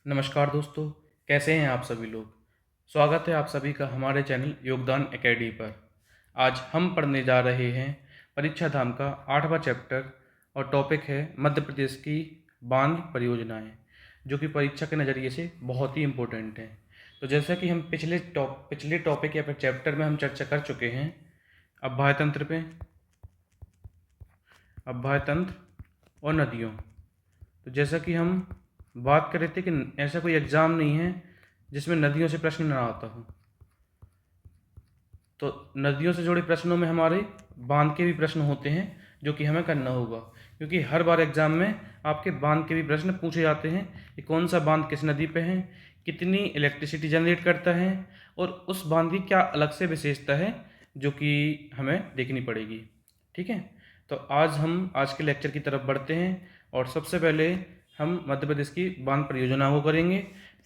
नमस्कार दोस्तों, कैसे हैं आप सभी लोग। स्वागत है आप सभी का हमारे चैनल योगदान एकेडमी पर। आज हम पढ़ने जा रहे हैं परीक्षा धाम का 8वां चैप्टर और टॉपिक है मध्य प्रदेश की बांध परियोजनाएं, जो कि परीक्षा के नज़रिए से बहुत ही इम्पोर्टेंट हैं। तो जैसा कि हम पिछले टॉपिक या फिर चैप्टर में हम चर्चा कर चुके हैं अभ्याय तंत्र पे, अभ्याय तंत्र और नदियों। तो जैसा कि हम बात कर रहे थे कि ऐसा कोई एग्ज़ाम नहीं है जिसमें नदियों से प्रश्न ना आता हो। तो नदियों से जुड़े प्रश्नों में हमारे बांध के भी प्रश्न होते हैं, जो कि हमें करना होगा, क्योंकि हर बार एग्ज़ाम में आपके बांध के भी प्रश्न पूछे जाते हैं कि कौन सा बांध किस नदी पे है, कितनी इलेक्ट्रिसिटी जनरेट करता है और उस बांध की क्या अलग से विशेषता है, जो कि हमें देखनी पड़ेगी। ठीक है, तो आज के लेक्चर की तरफ बढ़ते हैं और सबसे पहले हम मध्य प्रदेश की बांध परियोजना को करेंगे,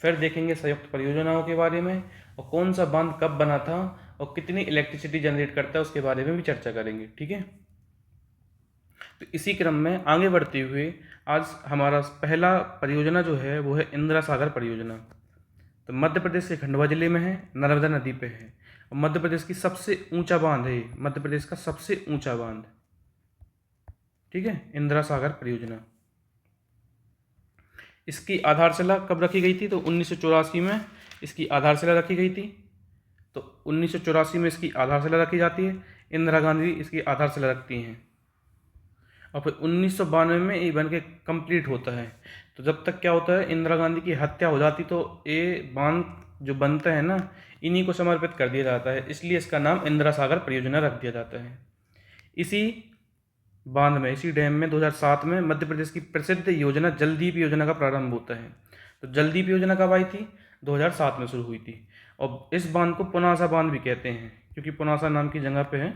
फिर देखेंगे संयुक्त परियोजनाओं के बारे में और कौन सा बांध कब बना था और कितनी इलेक्ट्रिसिटी जनरेट करता है उसके बारे में भी चर्चा करेंगे। ठीक है, तो इसी क्रम में आगे बढ़ते हुए आज हमारा पहला परियोजना जो है वो है इंदिरा सागर परियोजना। तो मध्य प्रदेश के खंडवा जिले में है, नर्मदा नदी पे है और मध्य प्रदेश की सबसे ऊंचा बांध है, मध्य प्रदेश का सबसे ऊंचा बांध। ठीक है, इंदिरा सागर परियोजना। इसकी आधारशिला कब रखी गई थी? तो 1984 में इसकी आधारशिला रखी गई थी। तो 1984 में इसकी आधारशिला रखी जाती है, इंदिरा गांधी इसकी आधारशिला रखती हैं और फिर 1992 में ये बन के कंप्लीट होता है। तो जब तक क्या होता है, इंदिरा गांधी की हत्या हो जाती तो ये बांध जो बनता है ना, इन्हीं को समर्पित कर दिया जाता है, इसलिए इसका नाम इंदिरा सागर परियोजना रख दिया जाता है। इसी बांध में, इसी डैम में 2007 में मध्य प्रदेश की प्रसिद्ध योजना जलदीप योजना का प्रारंभ होता है। तो जलदीप योजना कब आई थी? 2007 में शुरू हुई थी और इस बांध को पुनासा बांध भी कहते हैं, क्योंकि पुनासा नाम की जगह पे है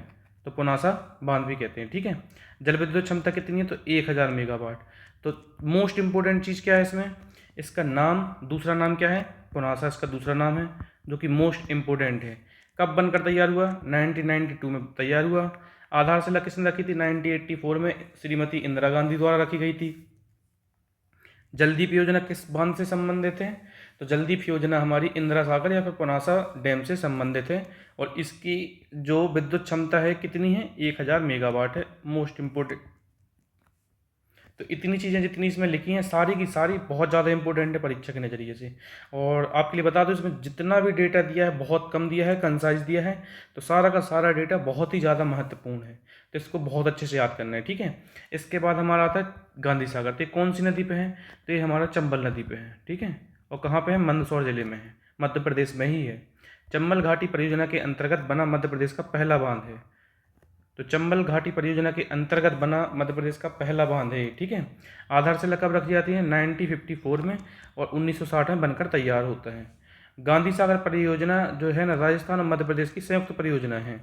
तो पुनासा बांध भी कहते हैं। ठीक है, जल विद्युत क्षमता कितनी है? तो 1000 मेगावाट। तो मोस्ट इंपॉर्टेंट चीज़ क्या है इसमें? इसका नाम, दूसरा नाम क्या है? पुनासा इसका दूसरा नाम है, जो कि मोस्ट इम्पोर्टेंट है। कब बनकर तैयार हुआ? 1992 में तैयार हुआ। आधारशिला किसने रखी थी? 1984 में श्रीमती इंदिरा गांधी द्वारा रखी गई थी। जलदीप योजना किस बांध से संबंधित है? तो जलदीप योजना हमारी इंदिरा सागर या फिर पुनासा डैम से संबंधित है और इसकी जो विद्युत क्षमता है कितनी है? 1000 मेगावाट है। Most important. तो इतनी चीज़ें जितनी इसमें लिखी हैं सारी की सारी बहुत ज़्यादा इंपॉर्टेंट है परीक्षा के नज़रिए से। और आपके लिए बता दूं, इसमें जितना भी डेटा दिया है बहुत कम दिया है, कंसाइज दिया है, तो सारा का सारा डेटा बहुत ही ज़्यादा महत्वपूर्ण है, तो इसको बहुत अच्छे से याद करना है। ठीक है, इसके बाद हमारा आता है गांधी सागर। तो ये कौन सी नदी पे है? तो ये हमारा चंबल नदी पे है। ठीक है, और कहाँ पे है? मंदसौर जिले में है, मध्य प्रदेश में ही है। चंबल घाटी परियोजना के अंतर्गत बना मध्य प्रदेश का पहला बांध है। तो चंबल घाटी परियोजना के अंतर्गत बना मध्य प्रदेश का पहला बांध है। ठीक है, आधारशिला कब रखी जाती है? 1954 में और 1960 में बनकर तैयार होता है। गांधी सागर परियोजना जो है ना, राजस्थान और मध्य प्रदेश की संयुक्त परियोजना है।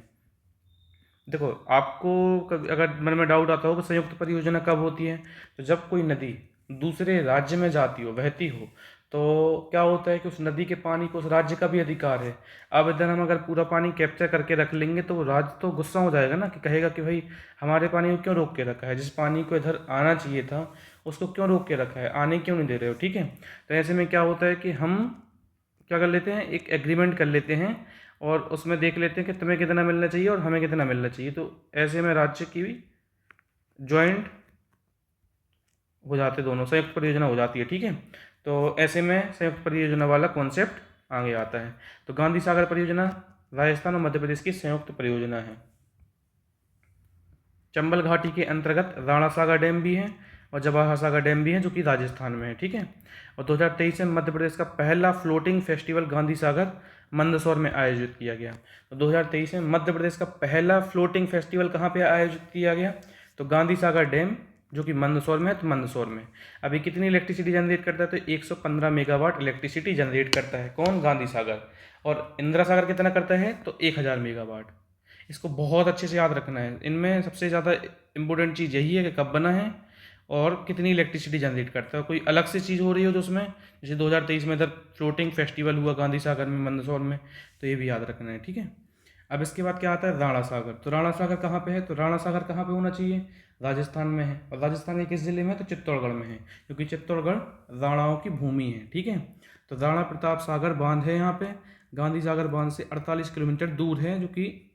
देखो, आपको अगर मन में डाउट आता हो कि संयुक्त परियोजना कब होती है, तो जब कोई नदी दूसरे राज्य में जाती हो, बहती हो, तो क्या होता है कि उस नदी के पानी को उस राज्य का भी अधिकार है। अब इधर हम अगर पूरा पानी कैप्चर करके रख लेंगे तो राज्य तो गुस्सा हो जाएगा ना, कि कहेगा कि भाई हमारे पानी को क्यों रोक के रखा है, जिस पानी को इधर आना चाहिए था उसको क्यों रोक के रखा है, आने क्यों नहीं दे रहे हो। ठीक है, तो ऐसे में क्या होता है कि हम क्या कर लेते हैं, एक एग्रीमेंट कर लेते हैं और उसमें देख लेते हैं कि तुम्हें कितना मिलना चाहिए और हमें कितना मिलना चाहिए। तो ऐसे में राज्य की भी जॉइंट हो जाते, दोनों संयुक्त परियोजना हो जाती है। ठीक है, तो ऐसे में संयुक्त परियोजना वाला कॉन्सेप्ट आगे आता है। तो गांधी सागर परियोजना राजस्थान और मध्य प्रदेश की संयुक्त परियोजना है। चंबल घाटी के अंतर्गत राणा सागर डैम भी है और जवाहर सागर डैम भी है, जो कि राजस्थान में है। ठीक है, और 2023 में मध्य प्रदेश का पहला फ्लोटिंग फेस्टिवल गांधी सागर मंदसौर में आयोजित किया गया। तो 2023 में मध्य प्रदेश का पहला फ्लोटिंग फेस्टिवल कहाँ पे आयोजित किया गया? तो गांधी सागर डैम, जो कि मंदसौर में है। तो मंदसौर में अभी कितनी इलेक्ट्रिसिटी जनरेट करता है? तो 115 मेगावाट इलेक्ट्रिसिटी जनरेट करता है। कौन? गांधी सागर। और इंदिरा सागर कितना करता है? तो 1000 मेगावाट। इसको बहुत अच्छे से याद रखना है। इनमें सबसे ज़्यादा इम्पोर्टेंट चीज़ यही है कि कब बना है और कितनी इलेक्ट्रिसिटी जनरेट करता है। कोई अलग से चीज़ हो रही हो जो उसमें, जैसे 2023 में इधर फ्लोटिंग फेस्टिवल हुआ गांधी सागर में, मंदसौर में, तो ये भी याद रखना है। ठीक है, अब इसके बाद क्या आता है? राणा सागर। तो राणा सागर कहाँ पे है? तो राणा सागर कहाँ पे होना चाहिए? राजस्थान में है, और राजस्थान के किस जिले में है, तो चित्तौड़गढ़ में है, क्योंकि चित्तौड़गढ़ राणाओं की भूमि है। ठीक है, तो राणा प्रताप सागर बांध है यहाँ पे, गांधी सागर बांध से 48 किलोमीटर दूर है, जो कि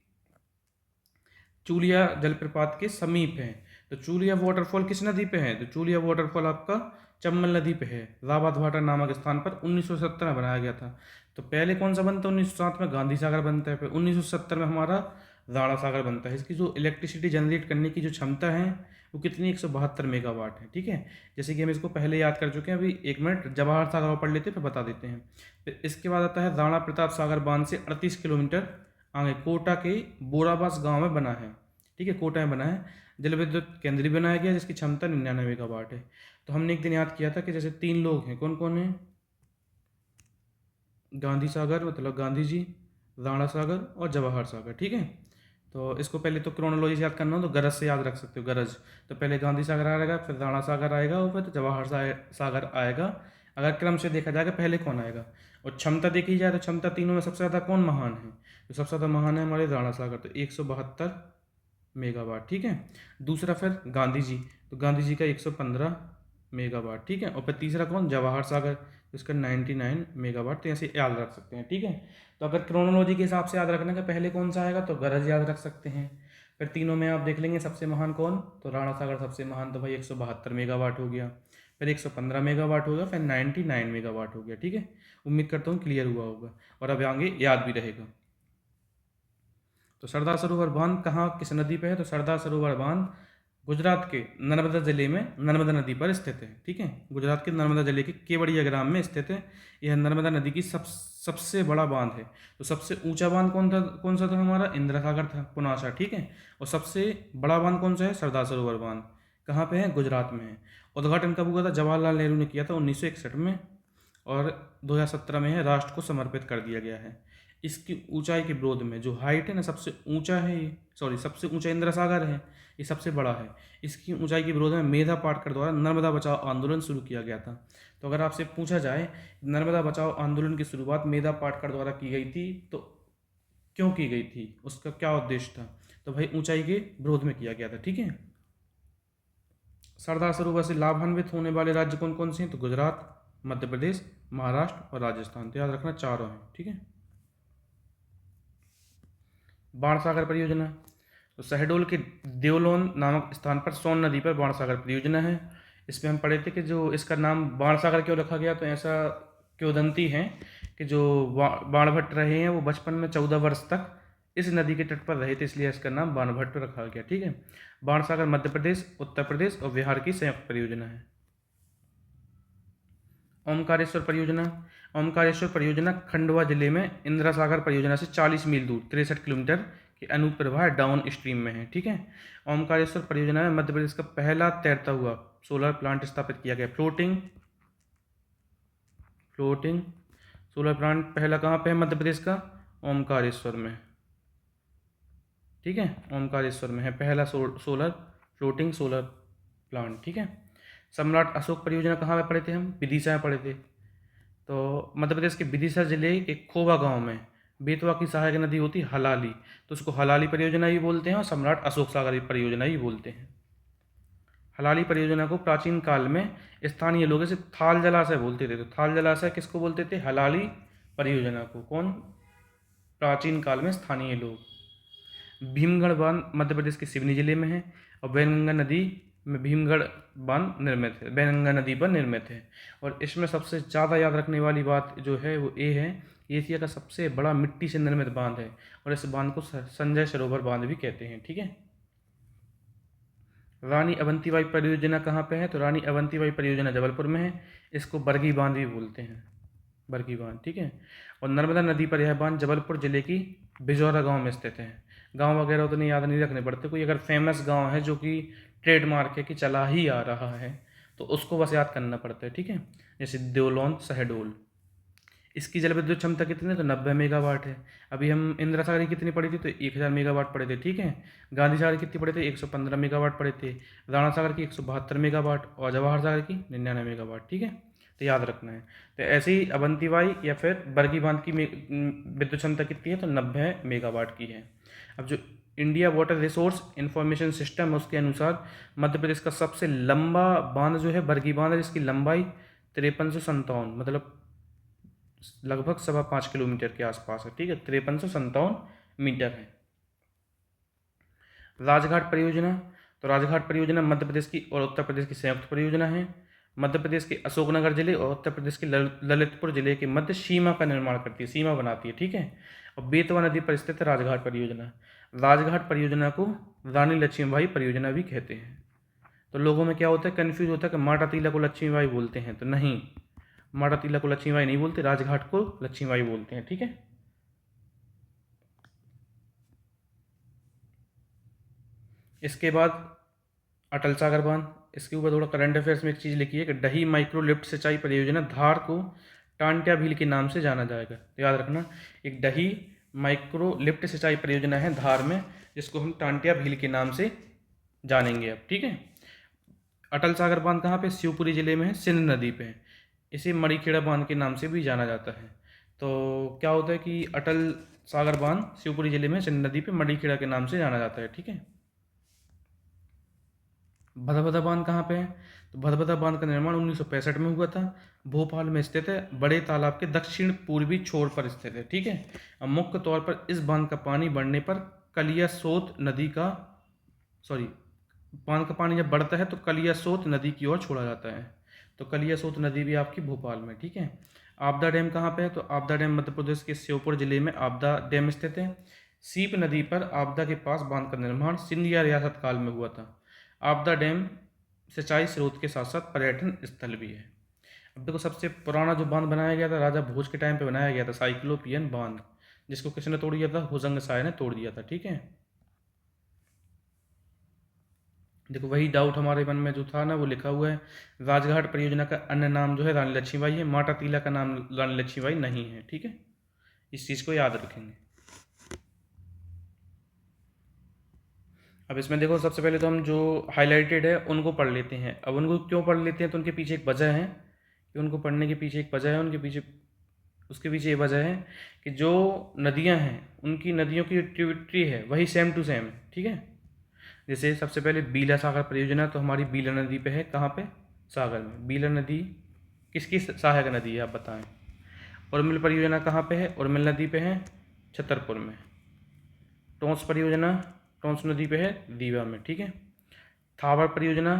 चूलिया जलप्रपात के समीप है। तो चूलिया वाटरफॉल किस नदी पे है, तो चूलिया वाटरफॉल आपका चंबल नदी पे है, रावत भाटा नामक स्थान पर 1970 में बनाया गया था। तो पहले कौन सा बनता है, 1907 में गांधी सागर बनता है, फिर 1970 में हमारा राणा सागर बनता है। इसकी जो इलेक्ट्रिसिटी जनरेट करने की जो क्षमता है वो कितनी, 172 मेगावाट है। ठीक है, जैसे कि हम इसको पहले याद कर चुके हैं, अभी एक मिनट जवाहर सागर और पढ़ लेते हैं फिर बता देते हैं। फिर इसके बाद आता है राणा प्रताप सागर बांध से 38 किलोमीटर आगे कोटा के बोराबास गांव में बना है। ठीक है, कोटा में बना है, जल विद्युत केंद्र भी बनाया गया जिसकी क्षमता 99 मेगावाट है। तो हमने एक दिन याद किया था कि जैसे 3 लोग हैं, कौन कौन है, गांधी सागर मतलब गांधी जी, राणा सागर और जवाहर सागर। ठीक है, तो इसको पहले तो क्रोनोलॉजी से याद करना हो तो गरज से याद रख सकते हो, गरज। तो पहले गांधी सागर आएगा, फिर राणा सागर आएगा और फिर जवाहर सागर आएगा। अगर क्रम से देखा जाएगा पहले कौन आएगा, और क्षमता देखी जाए तो क्षमता तीनों में सबसे ज़्यादा कौन महान है, तो सबसे ज़्यादा महान है हमारे राणा सागर, तो 172 मेगावाट। ठीक है, दूसरा फिर गांधी जी, तो गांधी जी का 115 मेगावाट। ठीक है, और फिर तीसरा कौन, जवाहर सागर, इसका 99 मेगावाट। तो ऐसे याद रख सकते हैं। ठीक है, तो अगर क्रोनोलॉजी के हिसाब से याद रखने का पहले कौन सा आएगा, तो गरज याद रख सकते हैं। फिर तीनों में आप देख लेंगे सबसे महान कौन, तो राणा सागर सबसे महान, तो भाई 172 मेगावाट हो गया, फिर 115 मेगावाट हो गया, फिर 99 मेगावाट हो गया। ठीक है, उम्मीद करता हूँ क्लियर हुआ होगा और अब आगे याद भी रहेगा। तो सरदार सरोवर बांध कहाँ किस नदी पे है, तो सरदार सरोवर बांध गुजरात के नर्मदा जिले में नर्मदा नदी पर स्थित है। ठीक है, गुजरात के नर्मदा जिले के केवड़िया ग्राम में स्थित है। यह नर्मदा नदी की सबसे बड़ा बांध है। तो सबसे ऊंचा बांध कौन सा था हमारा, इंदिरा सागर था, पुनासा। ठीक है, और सबसे बड़ा बांध कौन सा है, सरदार सरोवर बांध। कहाँ पे है, गुजरात में है। उद्घाटन कब हुआ था, जवाहरलाल नेहरू ने किया था 1961 में, और 2017 में है राष्ट्र को समर्पित कर दिया गया है। इसकी ऊंचाई के विरोध में जो हाइट है ना, सबसे ऊंचा है ये, सॉरी सबसे ऊंचा इंदिरा सागर है, ये सबसे बड़ा है। इसकी ऊंचाई के विरोध में मेधा पाटकर द्वारा नर्मदा बचाओ आंदोलन शुरू किया गया था। तो अगर आपसे पूछा जाए नर्मदा बचाओ आंदोलन की शुरुआत मेधा पाटकर द्वारा की गई थी, तो क्यों की गई थी, उसका क्या उद्देश्य था, तो भाई ऊंचाई के विरोध में किया गया था। ठीक है, सरदार सरोवर से लाभान्वित होने वाले राज्य कौन कौन से हैं, तो गुजरात, मध्य प्रदेश, महाराष्ट्र और राजस्थान। तो याद रखना चारों हैं। ठीक है, बाणसागर परियोजना, तो शहडोल के देवलोन नामक स्थान पर सोन नदी पर बाणसागर परियोजना है। इसमें हम पढ़े थे कि जो इसका नाम बाणसागर क्यों रखा गया, तो ऐसा किंवदंती है कि जो बाणभट्ट रहे हैं वो बचपन में 14 वर्ष तक इस नदी के तट पर रहे थे, इसलिए इसका नाम बाणभट्ट रखा गया। ठीक है, बाणसागर मध्य प्रदेश, उत्तर प्रदेश और बिहार की संयुक्त परियोजना है। ओमकारेश्वर परियोजना, ओमकारेश्वर परियोजना खंडवा जिले में इंदिरा सागर परियोजना से 40 मील दूर 63 किलोमीटर के अनुप्रवाह डाउन स्ट्रीम में है। ठीक है, ओमकारेश्वर परियोजना में मध्य प्रदेश का पहला तैरता हुआ सोलर प्लांट स्थापित किया गया। फ्लोटिंग सोलर प्लांट पहला कहाँ पे है मध्य प्रदेश का, ओमकारेश्वर में। ठीक है, ओमकारेश्वर में है पहला फ्लोटिंग सोलर प्लांट। ठीक है, सम्राट अशोक परियोजना कहाँ पे पढ़े थे हम, विदिशा में पढ़े थे। तो मध्य प्रदेश के विदिशा जिले के खोवा गांव में बेतवा की सहायक नदी होती हलाली, तो उसको हलाली परियोजना भी बोलते हैं और सम्राट अशोक सागर परियोजना भी बोलते हैं। हलाली परियोजना को प्राचीन काल में स्थानीय लोग इसे थाल जलाशय बोलते थे। तो थाल जलाशय किसको बोलते थे, हलाली परियोजना को। कौन, प्राचीन काल में स्थानीय लोग। भीमगढ़ बांध मध्य प्रदेश के सिवनी जिले में है और वैनगंगा नदी में भीमगढ़ बांध निर्मित है, वैनगंगा नदी पर निर्मित है। और इसमें सबसे ज़्यादा याद रखने वाली बात जो है वो ये है, एशिया का सबसे बड़ा मिट्टी से निर्मित बांध है और इस बांध को संजय सरोवर बांध भी कहते हैं। ठीक है, रानी अवंतीबाई परियोजना कहाँ पे है, तो रानी अवंतीबाई परियोजना जबलपुर में है, इसको बरगी बांध भी बोलते हैं, बरगी बांध। ठीक है, और नर्मदा नदी पर यह बांध जबलपुर जिले की बिजौरा गांव में स्थित है। गांव वगैरह उतने याद नहीं रखने पड़ते, कोई अगर फेमस गांव है जो कि ट्रेडमार्क है कि चला ही आ रहा है तो उसको बस याद करना पड़ता है। ठीक है, जैसे देवलोन, शहडोल। इसकी जल विद्युत क्षमता कितनी है, तो 90 मेगावाट है। अभी हम इंदिरा सागर की कितनी पड़ी थी, तो 1000 मेगावाट पड़े थे। ठीक है, गांधी सागर की कितनी पड़े थे, 115 मेगावाट पड़े थे। राणा सागर की 172 मेगावाट और जवाहर सागर की 99 मेगावाट। ठीक है, तो याद रखना है। तो ऐसे ही अवंतीबाई या फिर बरगी बांध की विद्युत क्षमता कितनी है, तो 90 मेगावाट की है। अब जो India water resource information system है उसके अनुसार मध्य प्रदेश का सबसे लंबा बांध जो है बरगी बांध है, जिसकी लंबाई 5357 मतलब लगभग 5.25 किलोमीटर के आसपास है। ठीक है, 5357 मीटर है। राजघाट परियोजना, तो राजघाट परियोजना मध्य प्रदेश की और उत्तर प्रदेश की संयुक्त परियोजना है। मध्य प्रदेश के अशोकनगर जिले और उत्तर प्रदेश के ललितपुर जिले के मध्य सीमा का निर्माण करती है, सीमा बनाती है। ठीक है, और बेतवा नदी पर स्थित है राजघाट परियोजना। राजघाट परियोजना को रानी लक्ष्मीबाई परियोजना भी कहते हैं। तो लोगों में क्या होता है, कन्फ्यूज होता है कि माटा टीला को लक्ष्मीबाई बोलते हैं, तो नहीं, माटा टीला को लक्ष्मीबाई नहीं बोलते, राजघाट को लक्ष्मीबाई बोलते हैं। ठीक है, इसके बाद अटल सागर बांध, इसके ऊपर थोड़ा करंट अफेयर्स में एक चीज़ लिखी है कि डही माइक्रो लिफ्ट सिंचाई परियोजना धार को टांट्या भील के नाम से जाना जाएगा। तो याद रखना, एक डही माइक्रो लिफ्ट सिंचाई परियोजना है धार में, जिसको हम टांट्या भील के नाम से जानेंगे अब। ठीक है, अटल सागर बांध कहाँ पे, शिवपुरी जिले में है, सिंध नदी पे है। इसे मणिखेड़ा बांध के नाम से भी जाना जाता है। तो क्या होता है कि अटल सागर बांध शिवपुरी जिले में सिंध नदी पे मणिखेड़ा के नाम से जाना जाता है। ठीक है, भदभदा बांध कहाँ पे है, तो भदभदा बांध का निर्माण 1965 में हुआ था। भोपाल में स्थित है, बड़े तालाब के दक्षिण पूर्वी छोर पर स्थित है। ठीक है, अब मुख्य तौर पर इस बांध का पानी बढ़ने पर कलियासोत नदी का बांध का पानी जब बढ़ता है तो कलियासोत नदी की ओर छोड़ा जाता है। तो कलियासोत नदी भी आपकी भोपाल में। ठीक है, आपदा डैम कहाँ पे है, तो आपदा डैम मध्य प्रदेश के श्योपुर जिले में आपदा डैम स्थित है। सीप नदी पर आपदा के पास बांध का निर्माण सिंधिया रियासत काल में हुआ था। आपदा डैम सिंचाई स्रोत के साथ साथ पर्यटन स्थल भी है। अब देखो, सबसे पुराना जो बांध बनाया गया था राजा भोज के टाइम पे बनाया गया था, साइक्लोपियन बांध, जिसको किसने तोड़ दिया था, हुजंग शाह ने तोड़ दिया था। ठीक है, देखो वही डाउट हमारे मन में जो था ना, वो लिखा हुआ है। राजघाट परियोजना का अन्य नाम जो है रानी लक्ष्मीबाई है, माटा टीला का नाम रानी लक्ष्मीबाई नहीं है। ठीक है, इस चीज़ को याद रखेंगे। अब इसमें देखो, सबसे पहले तो हम जो हाईलाइटेड है उनको पढ़ लेते हैं। अब उनको क्यों पढ़ लेते हैं, तो उनके पीछे एक वजह है कि उनको पढ़ने के पीछे एक वजह है, उनके पीछे उसके पीछे ये वजह है कि जो नदियां हैं उनकी नदियों की ट्रिब्यूटरी है वही सेम टू सेम है। ठीक है, जैसे सबसे पहले बीला सागर परियोजना, तो हमारी बीला नदी पे है, कहाँ पे, सागर में। बीला नदी किसकी सहायक नदी है, आप बताएं। उर्मिल परियोजना कहाँ पे है, उर्मिल नदी पे है, छतरपुर में। टोंस परियोजना टोंस नदी पे है, दीवा में। ठीक है, थावर परियोजना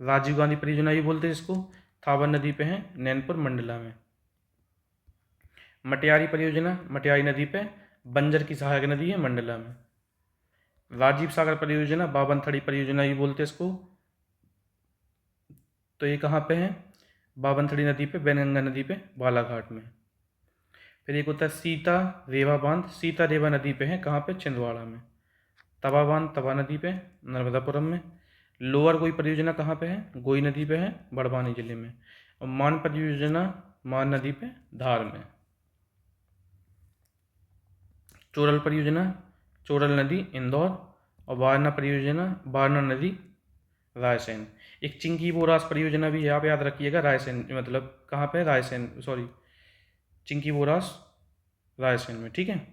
राजीव गांधी परियोजना भी बोलते हैं इसको, थावर नदी पे है, नैनपुर मंडला में। मटियारी परियोजना मटियारी नदी पे, बंजर की सहायक नदी है, मंडला में। राजीव सागर परियोजना बावनथड़ी परियोजना भी बोलते हैं इसको, तो ये कहाँ पे है, बावनथड़ी नदी पे, बैनगंगा नदी पे, बालाघाट में। फिर एक होता है सीता रेवा बांध, सीता रेवा नदी पे है, कहाँ पे, छिंदवाड़ा में। तवा बांध तवा नदी पे, नर्मदापुरम में। लोअर गोई परियोजना कहाँ पे है, गोई नदी पे है, बड़वानी जिले में। और मान परियोजना मान नदी पे, धार में। चोरल परियोजना चोरल नदी, इंदौर। और वारना परियोजना वारना नदी, रायसेन। एक चिंकी बोरास परियोजना भी आप याद रखिएगा, रायसेन मतलब कहाँ पे, रायसेन चिंकी बोरास रायसेन में। ठीक है,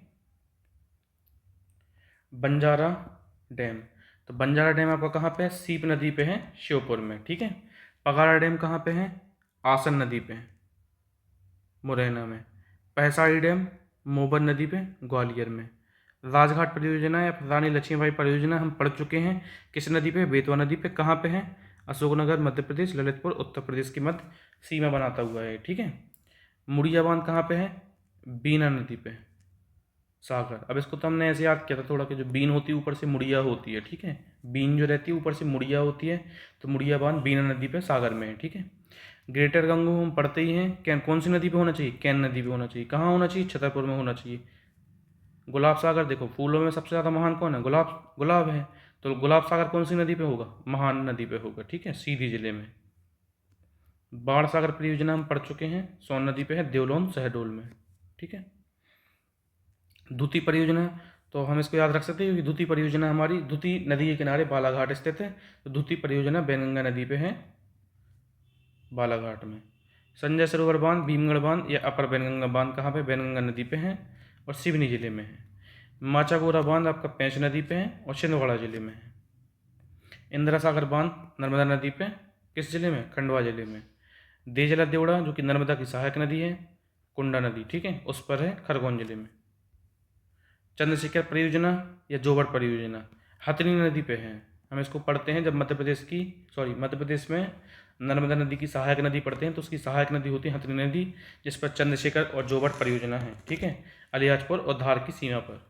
बंजारा डैम, तो बंजारा डैम आपका कहाँ पे है, सीप नदी पे है, श्योपुर में। ठीक है, पगारा डैम कहाँ पे है, आसन नदी पे है, मुरैना में। पहसाड़ी डैम मोबर नदी पे, ग्वालियर में। राजघाट परियोजना या रानी लक्ष्मीबाई परियोजना हम पढ़ चुके हैं, किस नदी पे, बेतवा नदी पे। कहाँ पे है, अशोकनगर मध्य प्रदेश, ललितपुर उत्तर प्रदेश की मध्य सीमा बनाता हुआ है। ठीक है, मुड़िया बांध कहाँ पे है, बीना नदी पे, सागर। अब इसको तो हमने ऐसे याद किया था थोड़ा कि जो बीन होती है ऊपर से मुड़िया होती है। ठीक है, बीन जो रहती है ऊपर से मुड़िया होती है, तो मुड़िया बांध बीना नदी पे, सागर में है। ठीक है, ग्रेटर गंगो हम पढ़ते ही हैं, कैन कौन सी नदी पे होना चाहिए, कैन नदी पे होना चाहिए। कहाँ होना चाहिए, छतरपुर में होना चाहिए। गुलाब सागर, देखो फूलों में सबसे ज़्यादा महान कौन है, गुलाब है, तो गुलाब सागर कौन सी नदी पे होगा, महान नदी पे होगा। ठीक है, सीधी जिले में। बाढ़ सागर परियोजना हम पढ़ चुके हैं, सोन नदी पे है, देवलोन शहडोल में। ठीक है, दूती परियोजना, तो हम इसको याद रख सकते हैं क्योंकि दूती परियोजना हमारी दूती नदी के किनारे बालाघाट स्थित है, तो दूती परियोजना बैनगंगा नदी पे है, बालाघाट में। संजय सरोवर बांध भीमगढ़ बांध या अपर बैनगंगा बांध कहाँ पे, बैनगंगा नदी पे है और सिवनी जिले में है। माचागोरा बांध आपका पेंच नदी पे है और छिंदवाड़ा जिले में है। इंदिरा सागर बांध नर्मदा नदी पे किस जिले में, खंडवा जिले में। देजला देवड़ा जो कि नर्मदा की सहायक नदी है, कुंडा नदी, ठीक है, उस पर है, खरगोन जिले में। चंद्रशेखर परियोजना या जोबर परियोजना हथनी नदी पे है। हम इसको पढ़ते हैं जब मध्य प्रदेश में नर्मदा नदी की सहायक नदी पढ़ते हैं तो उसकी सहायक नदी होती है हथनी नदी, जिस पर चंद्रशेखर और जोबर परियोजना है, ठीक है, अलियाजपुर और धार की सीमा पर।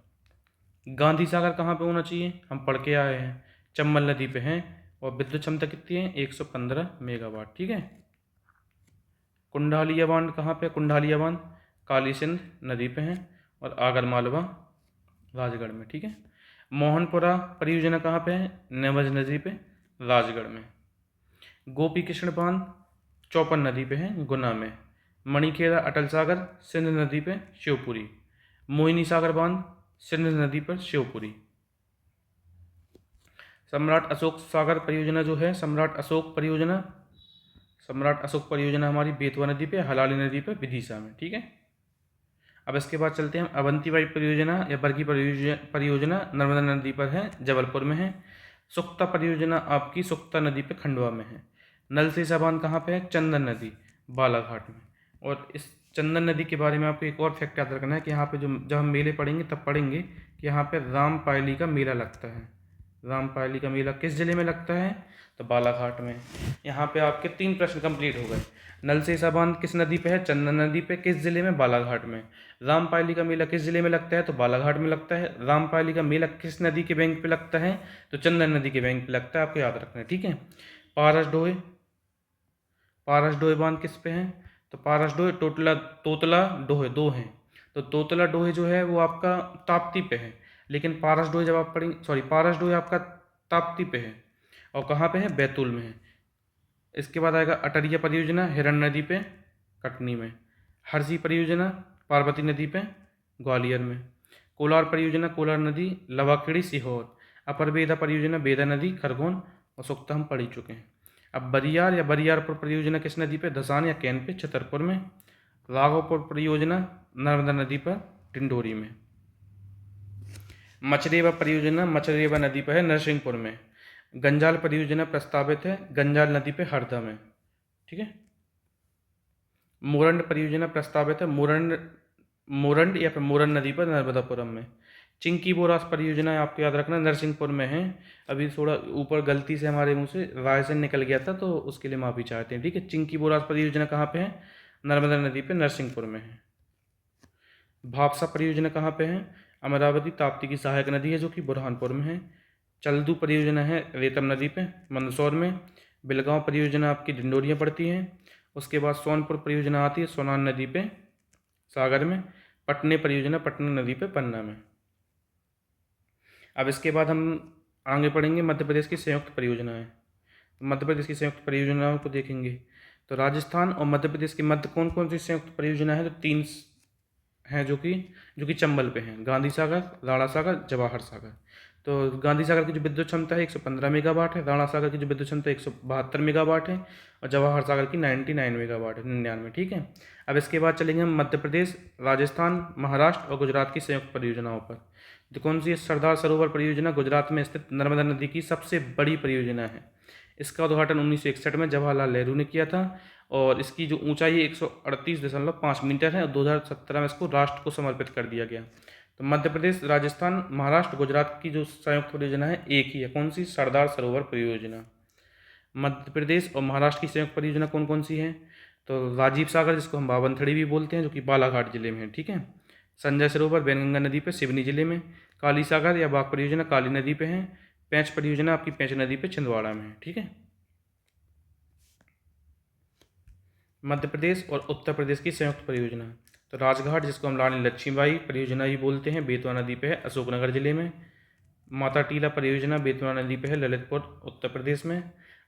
गांधी सागर कहाँ पे होना चाहिए, हम पढ़ के आए हैं, चंबल नदी पे है और विद्युत क्षमता कितनी है, 115 मेगावाट, ठीक है। कुंडालिया बांध कहाँ पे, कुंडालिया बांध काली सिंध नदी पे है और आगर मालवा राजगढ़ में, ठीक है। मोहनपुरा परियोजना कहाँ पे है, नेमज नदी पे राजगढ़ में। गोपी कृष्ण बांध चौपन नदी पे है, गुना में। मणिखेड़ा अटल सागर सिंध नदी पे शिवपुरी। मोहिनी सागर बांध सिंध नदी पर शिवपुरी। सम्राट अशोक सागर परियोजना जो है, सम्राट अशोक परियोजना हमारी बेतवा नदी पे, हलाली नदी पे, विदिशा में, ठीक है। अब इसके बाद चलते हैं अवंतीबाई परियोजना या बरगी परियोजना नर्मदा नदी पर है, जबलपुर में है। सुक्ता परियोजना आपकी सुक्ता नदी पे, खंडवा में है। नल से बांध कहाँ पे है, चंदन नदी बालाघाट में। और इस चंदन नदी के बारे में आपको एक और फैक्ट याद रखना है कि यहाँ पे जब हम मेले पढ़ेंगे तब पढ़ेंगे कि यहाँ पे रामपायली का मेला लगता है। रामपायली का मेला किस जिले में लगता है, तो बालाघाट में। यहाँ पे आपके 3 प्रश्न कंप्लीट हो गए। नल से बांध किस नदी पे है, चंदन नदी पे, किस जिले में, बालाघाट में। रामपायली का मेला किस जिले में लगता है, तो बालाघाट में लगता है। रामपायली का मेला किस नदी के बैंक पे लगता है, तो चंदन नदी के बैंक पे लगता है, आपको याद रखना है, ठीक है। पारस डोहे बांध किस पे है, तो पारस डोहे तोतला डोहे 2 हैं, तो तोतला डोहे जो है वो आपका ताप्ती पे है, लेकिन पारस डोहे जब आप पढ़ेंगे, पारस डोहे आपका ताप्ती पे है और कहाँ पे है, बैतूल में है। इसके बाद आएगा अटरिया परियोजना हिरण नदी पे, कटनी में। हरसी परियोजना पार्वती नदी पे, ग्वालियर में। कोलार परियोजना कोलार नदी लवाखेड़ी सीहोर। अपर बेदा परियोजना बेदा नदी खरगोन और सुक्ता हम पढ़ ही चुके हैं। अब बरियार या बरियारपुर परियोजना किस नदी पे, धसान या कैन पे, छतरपुर में। राघवपुर परियोजना नर्मदा नदी पर, टिंडोरी में। मचरेवा परियोजना मचरेवा नदी पर है, नरसिंहपुर में। गंजाल परियोजना प्रस्तावित है गंजाल नदी पे, हरदा में, ठीक है। मोरंड परियोजना प्रस्तावित है मोरंड या फिर मोरन नदी पर, नर्मदापुरम में। चिंकी बोरास परियोजना आपको याद रखना नरसिंहपुर में है। अभी थोड़ा ऊपर गलती से हमारे मुंह से रायसेन निकल गया था तो उसके लिए माफ़ी चाहते हैं, ठीक है। चिंकी बोरास परियोजना कहाँ पे है, नर्मदा नदी पे, नरसिंहपुर में है। भापसा परियोजना कहाँ पे है, अमरावती ताप्ती की सहायक नदी है जो कि बुरहानपुर में है। चल्दू परियोजना है रेतम नदी पे, मंदसौर में। बिलगांव परियोजना आपकी डिंडोरियाँ पड़ती है। उसके बाद सोनपुर परियोजना आती है सोनान नदी पे, सागर में। पटने परियोजना पटना नदी पे, पन्ना में। अब इसके बाद हम आगे पढ़ेंगे मध्य प्रदेश की संयुक्त परियोजनाएं। मध्य प्रदेश की संयुक्त परियोजनाओं को देखेंगे तो राजस्थान और मध्य प्रदेश के मध्य कौन कौन सी संयुक्त परियोजना है, तो 3 हैं जो कि चंबल पे हैं, गांधी सागर, राणा सागर, जवाहर सागर। तो गांधी सागर की जो विद्युत क्षमता है 115 मेगावाट है, राणा सागर की जो विद्युत क्षमता 172 मेगावाट है और जवाहर सागर की 99 मेगावाट है, 99, ठीक है। अब इसके बाद चलेंगे हम मध्य प्रदेश, राजस्थान, महाराष्ट्र और गुजरात की संयुक्त परियोजनाओं पर। तो कौन सी है, सरदार सरोवर परियोजना गुजरात में स्थित नर्मदा नदी की सबसे बड़ी परियोजना है। इसका उद्घाटन 1961 में जवाहरलाल नेहरू ने किया था और इसकी जो ऊंचाई 138.5 मीटर है और 2017 में इसको राष्ट्र को समर्पित कर दिया गया। तो मध्य प्रदेश, राजस्थान, महाराष्ट्र, गुजरात की जो संयुक्त परियोजना है एक ही है, कौन सी, सरदार सरोवर परियोजना। मध्य प्रदेश और महाराष्ट्र की संयुक्त परियोजना कौन कौन सी है, तो राजीव सागर जिसको हम बावनथड़ी भी बोलते हैं जो कि बालाघाट जिले में है, ठीक है। संजय सरोवर वैनगंगा नदी पे, सिवनी जिले में। काली सागर या बाघ परियोजना काली नदी पे है। पेंच परियोजना आपकी पेंच नदी पे, छिंदवाड़ा में है, ठीक है। मध्य प्रदेश और उत्तर प्रदेश की संयुक्त परियोजना, तो राजघाट जिसको हम रानी लक्ष्मीबाई परियोजना भी बोलते हैं, बेतवा नदी पे है, अशोकनगर जिले में। माता टीला परियोजना बेतवा नदी पे है, ललितपुर उत्तर प्रदेश में।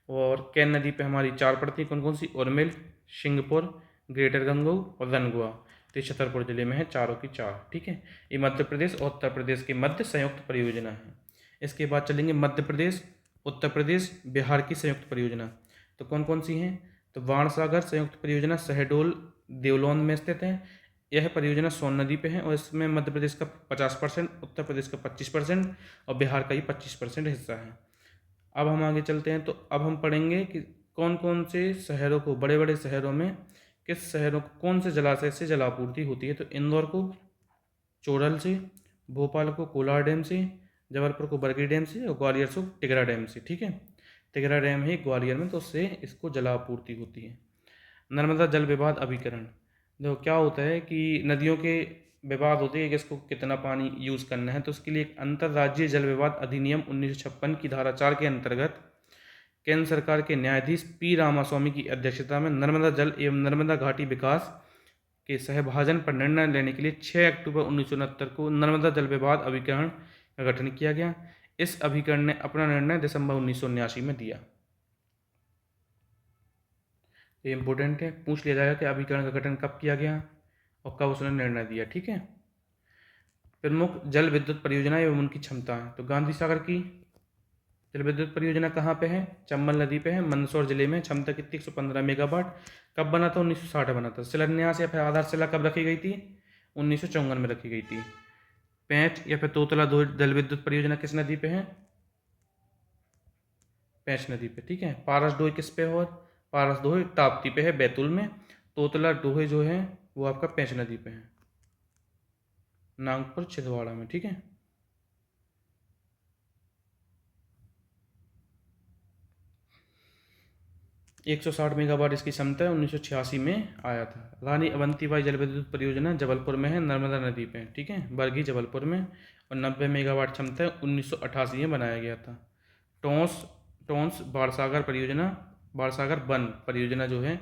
और कैन नदी पे हमारी 4 पड़ती हैं, कौन कौन सी, उर्मिल, सिंहपुर, ग्रेटर गंगोह और रनगुआ। तो छतरपुर जिले में है, चारों की 4, ठीक है। ये मध्य प्रदेश और उत्तर प्रदेश के मध्य संयुक्त परियोजना है। इसके बाद चलेंगे मध्य प्रदेश, उत्तर प्रदेश, बिहार की संयुक्त परियोजना। तो कौन कौन सी हैं, तो बाणसागर संयुक्त परियोजना शहडोल देवलोन में स्थित है। यह परियोजना सोन नदी पे है और इसमें मध्य प्रदेश का 50%, उत्तर प्रदेश का 25% और बिहार का ही 25% हिस्सा है। अब हम आगे चलते हैं, तो अब हम पढ़ेंगे कि कौन कौन से शहरों को, बड़े बड़े शहरों में किस शहरों को कौन से जलाशय से जलापूर्ति होती है। तो इंदौर को चोरल से, भोपाल को कोलार डैम से, जबलपुर को बरगी डैम से और ग्वालियर को टिगरा डैम से। ठीक है, टिगरा डैम है ग्वालियर में, तो उससे इसको जलापूर्ति होती है। नर्मदा जल विवाद अभिकरण, देखो क्या होता है कि नदियों के विवाद होते हैं कि इसको कितना पानी यूज़ करना है, तो उसके लिए एक अंतर्राज्यीय जल विवाद अधिनियम 1956 की धारा 4 के अंतर्गत केंद्र सरकार के न्यायाधीश पी रामास्वामी की अध्यक्षता में नर्मदा जल एवं नर्मदा घाटी विकास के सहभाजन पर निर्णय लेने के लिए 6 अक्टूबर 1969 को नर्मदा जल विवाद अभिकरण का गठन किया गया। इस अभिकरण ने अपना निर्णय दिसंबर 1979 में दिया। ये इंपॉर्टेंट है, पूछ लिया जाएगा कि अभिकरण का गठन कब किया गया और कब उसने निर्णय दिया। ठीक है, प्रमुख जल विद्युत परियोजना एवं उनकी क्षमता है, तो गांधी सागर की जल विद्युत परियोजना कहाँ पे है, चंबल नदी पे है, मंदसौर जिले में। क्षमता कितनी, 115 मेगावाट। कब बना था, 1960 बना था। शिलान्यास या फिर आधारशिला कब रखी गई थी, 1954 में रखी गई थी। पैंच या फिर तोतला जल विद्युत परियोजना किस नदी पे है, पैंच नदी पे। ठीक है, पारस डोई किस पे है, पारस डोई ताप्ती पे है, बैतूल में। तोतला डोहे जो है वो आपका पैंच नदी पे है, नागपुर छिंदवाड़ा में। ठीक है, 160 मेगावाट इसकी क्षमता है, 1986 में आया था। रानी अवंतीबाई जल विद्युत परियोजना जबलपुर में है, नर्मदा नदी पे। ठीक है, बरगी जबलपुर में, और 90 मेगावाट क्षमता है, 1988 में बनाया गया था। टोंस टोंस बाणसागर परियोजना, बाणसागर वन परियोजना जो है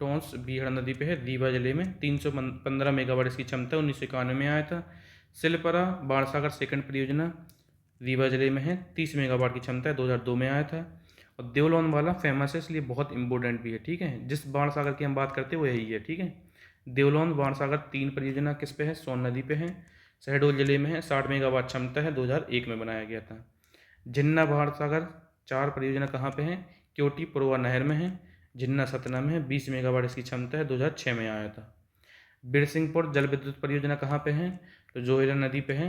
टोंस बीहड़ नदी पे है, रीवा जिले में। 315 मेगावाट इसकी क्षमता, 1991 में आया था। सिलपरा बाणसागर सेकंड परियोजना रीवा जिले में है, 30 मेगावाट की क्षमता है, 2002 में आया था। और देवलोन वाला फेमस है, इसलिए बहुत इंपॉर्टेंट भी है। ठीक है, जिस बाणसागर की हम बात करते हैं वो यही है। ठीक है, देवलोन बाणसागर 3 परियोजना किस पे है, सोन नदी पे है, शहडोल जिले में है, 60 मेगावाट क्षमता है, 2001 में बनाया गया था। जिन्ना बाणसागर 4 परियोजना कहाँ पे है, क्योटी पुरवा नहर में है, जिन्ना सतना में है, 20 मेगावाट इसकी क्षमता है, 2006 में आया था। बिरसिंहपुर जल विद्युत परियोजना कहाँ पे है, तो जोहिला नदी पे है,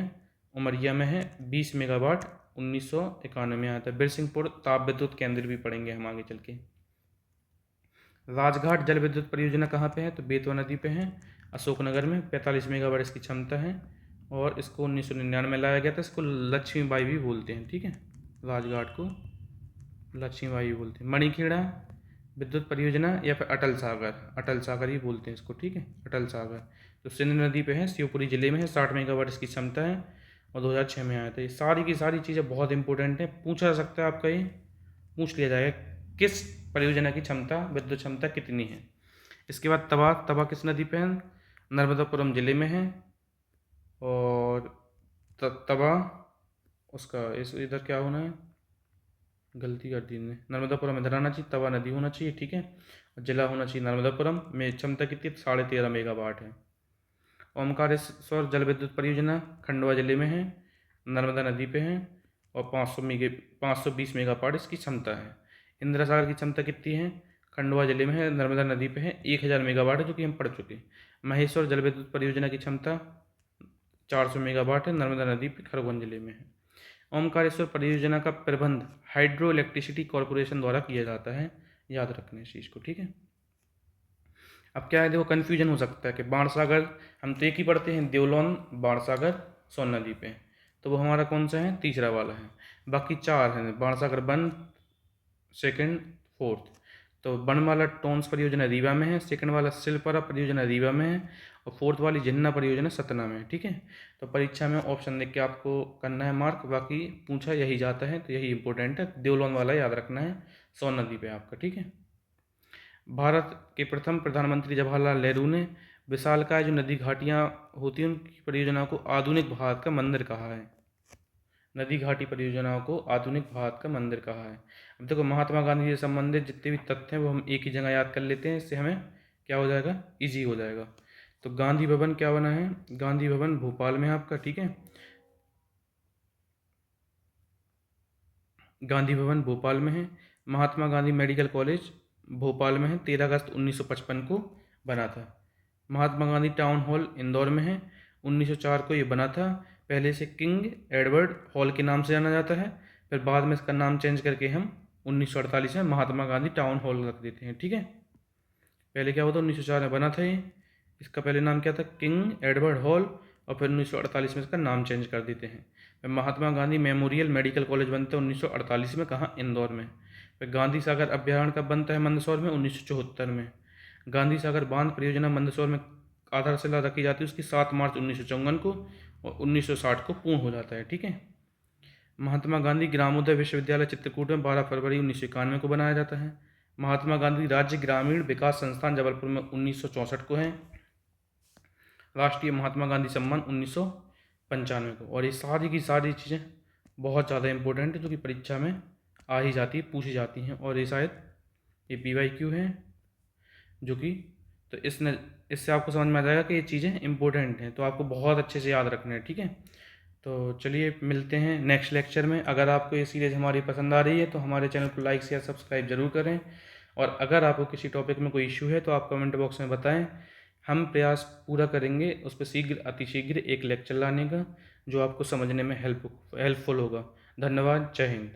उमरिया में है, 20 मेगावाट, 1991 में आया था। बिरसिंहपुर ताप विद्युत केंद्र भी पढ़ेंगे हम आगे चल के। राजघाट जल विद्युत परियोजना कहाँ पे है, तो बेतवा नदी पे है, अशोकनगर में। 45 मेगावाट इसकी क्षमता है और इसको 1999 में लाया गया था। इसको लक्ष्मीबाई भी बोलते हैं। ठीक है, राजघाट को लक्ष्मीबाई भी बोलते हैं। मणिखेड़ा विद्युत परियोजना या फिर अटल सागर, अटल सागर ही बोलते हैं इसको। ठीक है, अटल सागर जो सिंध नदी पे है, शिवपुरी जिले में है, 60 मेगावाट इसकी क्षमता है और 2006 में आया था। ये सारी की सारी चीज़ें बहुत इंपॉर्टेंट हैं, पूछा जा सकता है आपका, ये पूछ लिया जाएगा किस परियोजना की क्षमता, विद्युत क्षमता कितनी है। इसके बाद तवा, तवा किस नदी पे है, नर्मदापुरम जिले में है। और तवा उसका इस इधर क्या होना है, गलती कर दी ने, नर्मदापुरम इधर आना चाहिए, तवा नदी होना चाहिए। ठीक है, और जिला होना चाहिए नर्मदापुरम में। क्षमता कितनी, 13.5 मेगावाट है। ओमकारेश्वर जल विद्युत परियोजना खंडवा जिले में है, नर्मदा नदी पे है और 520 मेगावाट इसकी क्षमता है। इंदिरा सागर की क्षमता कितनी है, खंडवा जिले में है, नर्मदा नदी पे है, 1000 मेगावाट है, जो कि हम पढ़ चुके। महेश्वर जल विद्युत परियोजना की क्षमता 400 मेगावाट है, नर्मदा नदी पे, खरगोन जिले में है। ओमकारेश्वर परियोजना का प्रबंध हाइड्रो इलेक्ट्रिसिटी कॉरपोरेशन द्वारा किया जाता है, याद रखना इस चीज़ को। ठीक है, अब क्या है, देखो कन्फ्यूजन हो सकता है कि बाणसागर हम तो एक ही पढ़ते हैं, देवलोन बाणसागर सोन नदी पे, तो वो हमारा कौन सा है, तीसरा वाला है। बाकी 4 हैं, बाणसागर वन, सेकंड, फोर्थ। तो वन वाला टोंस परियोजना रीवा में है, सेकंड वाला सिलपरा परियोजना रीवा में है और फोर्थ वाली जिन्ना परियोजना सतना में है। ठीक है, तो परीक्षा में ऑप्शन देख के आपको करना है मार्क, बाकी पूछा यही जाता है, तो यही इंपॉर्टेंट है। देवलोन वाला याद रखना है, सोन नदी पे आपका। ठीक है, भारत के प्रथम प्रधानमंत्री जवाहरलाल नेहरू ने विशालकाय जो नदी घाटियाँ होती हैं उनकी परियोजना को आधुनिक भारत का मंदिर कहा है। नदी घाटी परियोजनाओं को आधुनिक भारत का मंदिर कहा है। अब देखो महात्मा गांधी से संबंधित जितने भी तथ्य हैं वो हम एक ही जगह याद कर लेते हैं, इससे हमें क्या हो जाएगा, इजी हो जाएगा। तो गांधी भवन क्या बना है, गांधी भवन भोपाल में है आपका। ठीक है, गांधी भवन भोपाल में है। महात्मा गांधी मेडिकल कॉलेज भोपाल में है, 13 अगस्त 1955 को बना था। महात्मा गांधी टाउन हॉल इंदौर में है। 1904 को ये बना था। पहले से किंग एडवर्ड हॉल के नाम से जाना जाता है, फिर बाद में इसका नाम चेंज करके हम 1948 में महात्मा गांधी टाउन हॉल रख देते हैं। ठीक है, पहले क्या हुआ था, 1904 में बना था ये, इसका पहले नाम क्या था, किंग एडवर्ड हॉल, और फिर 1948 में इसका नाम चेंज कर देते हैं। फिर Mahatma Gandhi memorial medical college बनता है 1948 में, कहाँ, इंदौर में। फिर गांधी सागर अभ्यारण्य कब बनता है मंदसौर में, 1974 में। गांधी सागर बांध परियोजना मंदसौर में आधारशिला रखी जाती है उसकी 7 मार्च 1954 को, और 1960 को पूर्ण हो जाता है। ठीक है, महात्मा गांधी ग्रामोदय विश्वविद्यालय चित्रकूट में 12 फरवरी 1991 को बनाया जाता है। महात्मा गांधी राज्य ग्रामीण विकास संस्थान जबलपुर में 1964 को है। राष्ट्रीय महात्मा गांधी सम्मान 1995 को। और ये सारी की सारी चीज़ें बहुत ज़्यादा इंपॉर्टेंट है, जो कि परीक्षा में आ ही जाती है, पूछी जाती हैं, और ये शायद ये PYQ है, जो कि तो इससे आपको समझ में आ जाएगा कि ये चीज़ें इंपॉर्टेंट हैं, तो आपको बहुत अच्छे से याद रखना है। ठीक है, तो चलिए मिलते हैं नेक्स्ट लेक्चर में। अगर आपको ये सीरीज़ हमारी पसंद आ रही है तो हमारे चैनल को लाइक शेयर सब्सक्राइब जरूर करें, और अगर आपको किसी टॉपिक में कोई इश्यू है तो आप कमेंट बॉक्स में बताएं। हम प्रयास पूरा करेंगे उस पर अतिशीघ्र एक लेक्चर लाने का, जो आपको समझने में हेल्पफुल होगा। धन्यवाद, जय हिंद।